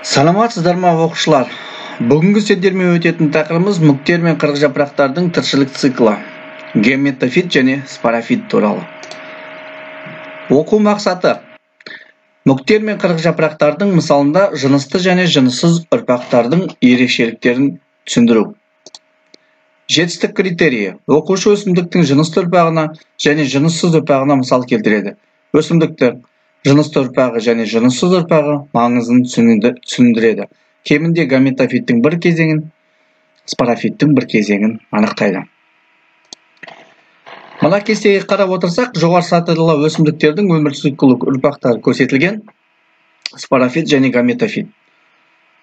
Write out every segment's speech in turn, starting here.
Саламатсыздар ма оқушылар? Бүгінгі сөздермен өтетін тақырыбымыз мүктер мен қырық жапырақтардың тіршілік циклы, геметофит және спорофит туралы. Оқу мақсаты: мүктер мен қырық жапырақтардың мысалында жынысты және жыныссыз ұрпақтардың ерекшеліктерін түсіндіру. Жетістік критерийі: оқушы өсімдіктің жынысты ұрпағына және жыныссыз ұрпағына мысал келтіреді. Өсімдіктің жынысты ұрпағы және жыныссыз ұрпағы маңызын түсіндіреді. Кемінде гаметофиттің бір кезеңін, спорофиттің бір кезеңін анықтайды. Мына кестеге қарап отырсақ, жоғары сатылы өсімдіктердің өмір циклі ұрпақтары көрсетілген: спорофит және гаметофит.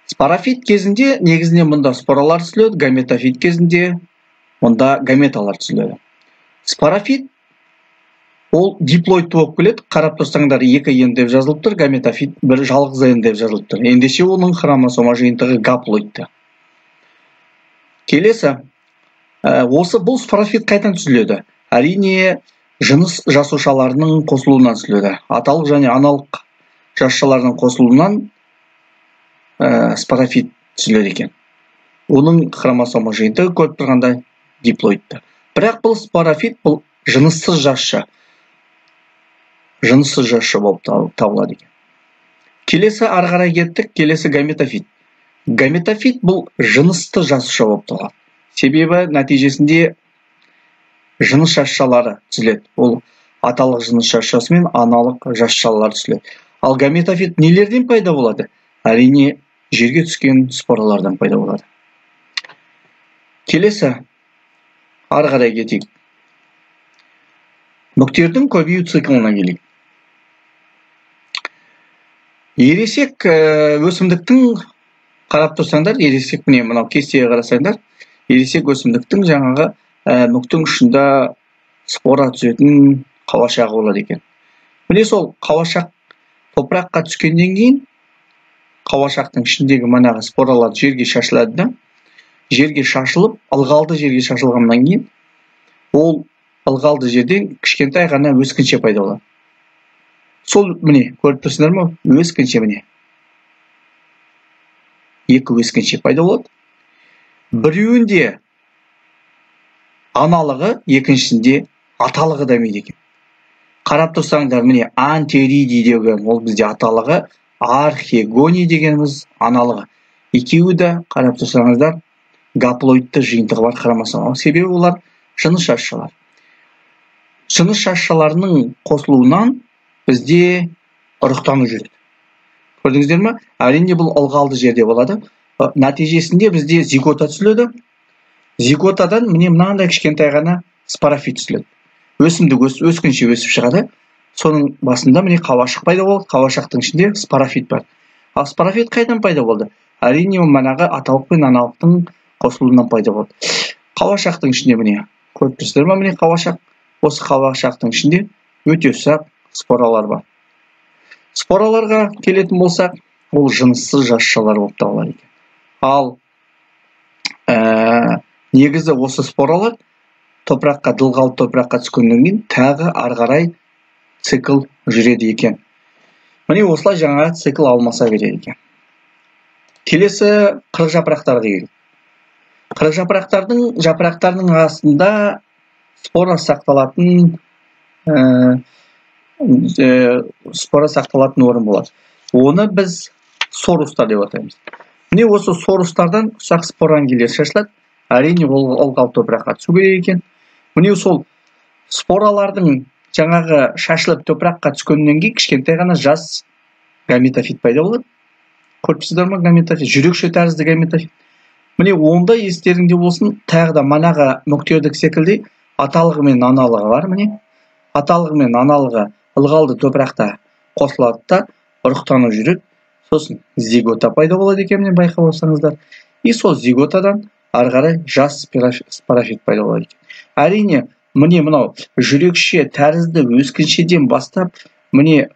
Спорофит кезінде негізінен мұнда споралар түзіледі, гаметофит кезінде мұнда гаметалар түзіледі. Спорофит ол диплоид болып келеді. Қарап тұрсаңдар, екі ен деп жазылып тұр, гаметофит бір жалғыз ен деп жазылып тұр. Ендеше оның хромосома жиынтығы гаплоидты. Келесі, бұл спорофит қайдан түзіледі? Әрине, жыныс жасушаларының қосылуынан түзіледі. Аталық және аналық жасушаларының қосылуынан спорофит түзіледі екен. Оның хромосома жиынтығы көріп тұрғандай диплоидты. Бірақ бұл спорофит бұл жыныссыз жасуша болып табылады екен. Келесі ары қарай кеттік, келесі гаметофит. Гаметофит бұл жынысты жасуша болып табылады. Себебі нәтижесінде жыныс жасушалары түзіледі. Ол аталық жыныс жасушасы мен аналық жасушалар түзіледі. Ал гаметофит нелерден пайда болады? Әрине, жерге түскен споралардан пайда болады. Келесі ары қарай кетейік. Мүктердің көбею циклына келейік. Ересек өсімдіктің, қарап тұрсаңдар, ересек міне мынау кестеге қарасаңдар, ересек өсімдіктің жаңағы мүктің ұшында спора түсетін қауашағы болады екен. Міне сол қауашақ топыраққа түскеннен кейін, қауашақтың ішіндегі манағы споралар жерге шашылады да, жерге шашылып, ылғалды жерге шашылғаннан кейін, ол ылғалды жерден кішкентай ғана өскінше пайда болады. Сол міне, көріп тұрсыңдар ма? Өскінше міне. Екі өскінше пайда болады. Біреуінде аналығы, екіншісінде аталығы дамиды екен. Қарап тұрсаңдар, міне антеридий деген ол бізде аталығы, архегоний дегеніміз аналығы. Екеуі де, қарап тұрсаңыздар, гаплоидты жиынтығы бар хромосома. Себебі олар жыныс жасушалар. Жыныс жасушаларының қосылуынан бізде ұрықтану жүреді. Көрдіңіздер ме? Әрине бұл ылғалды жерде болады. Нәтижесінде бізде зигота түзіледі. Зиготадан міне мынандай кішкентай ғана спорофит түзіледі. Өсімдік өскінше өсіп шығады. Соның басында міне қауашақ пайда болды. Қауашақтың ішінде спорофит бар. Ал спорофит қайдан пайда болды? Әрине, манағы аталық пен аналықтың қосылуынан пайда болды. Қауашақтың ішінде міне, көріп тұрсыздар ма, міне қауашақ. Осы қауашақтың ішінде өте ұсақ споралар бар. Спораларға келетін болсақ, ол жыныссыз жасушалар болып табылады екен. Ал негізі осы споралар топыраққа, дылғал топыраққа түскеннен кейін тағы ары қарай цикл жүреді екен. Міне осылай жаңа цикл алмаса береді екен. Келесі қырық жапырақтарға келеді. Қырық жапырақтардың астында спора сақталатын орын болады. Оны біз сорустар деп атаймыз. Міне осы сорустардан ұсақ спорангелер шашылады. Әрине ол ылғал топыраққа түсу керек екен. Міне сол споралардың жаңағы шашылып топыраққа түскеннен кейін кішкентай ғана жас гаметофит пайда болады. Көріпсіздер ме гаметофит? Жүрекше тәрізді гаметофит. Міне онда естеріңде болсын, тағы да манағы мүктердік секілді аталығы мен аналығы бар. Міне аталығы мен аналығы ылғалды топырақта қосылады да ұрықтану жүреді. Сосын зигота пайда болады екен, міне байқап отырсаңыздар. И сол зиготадан ары қарай жас спорофит пайда болады екен. Әрине, міне мынау жүрекше тәрізді өскіншеден бастап, міне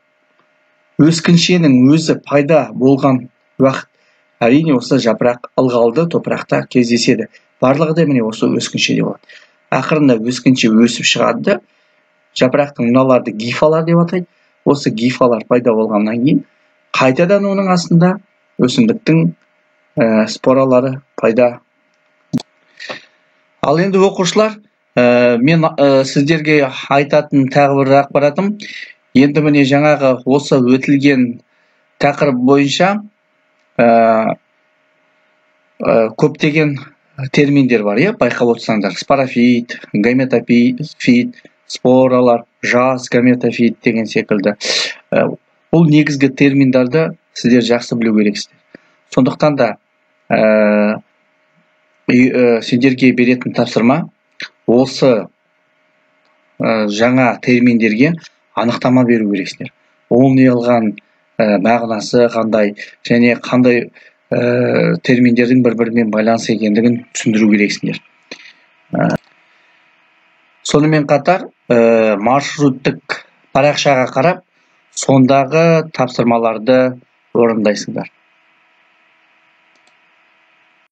өскіншенің өзі пайда болған уақыт, әрине осы жапырақ ылғалды топырақта кездеседі. Барлығы да міне осы өскіншеде болады. Ақырында өскінше өсіп шығады да, жапырақтың мыналарды гифалар деп атайды. Осы гифалар пайда болғаннан кейін, қайтадан оның астында өсімдіктің споралары пайда. Ал енді оқушылар, мен сіздерге айтатын тағы бір ақпаратым, енді міне жаңағы осы өтілген тақырып бойынша көптеген терминдер бар, байқап отырсаңдар. Спорофит, гаметофит, споралар, жас гаметофит деген секілді. Бұл негізгі терминдарды сіздер жақсы білу керексіздер. Сондықтан да сендерге беретін тапсырма осы жаңа терминдерге анықтама беру керексіздер. Ол неғылған мағынасы қандай, және қандай терминдердің бір-бірімен байланыс екендігін түсіндіру керексіңдер. Сонымен қатар маршруттық парақшаға қарап, сондағы тапсырмаларды орындайсыңдар.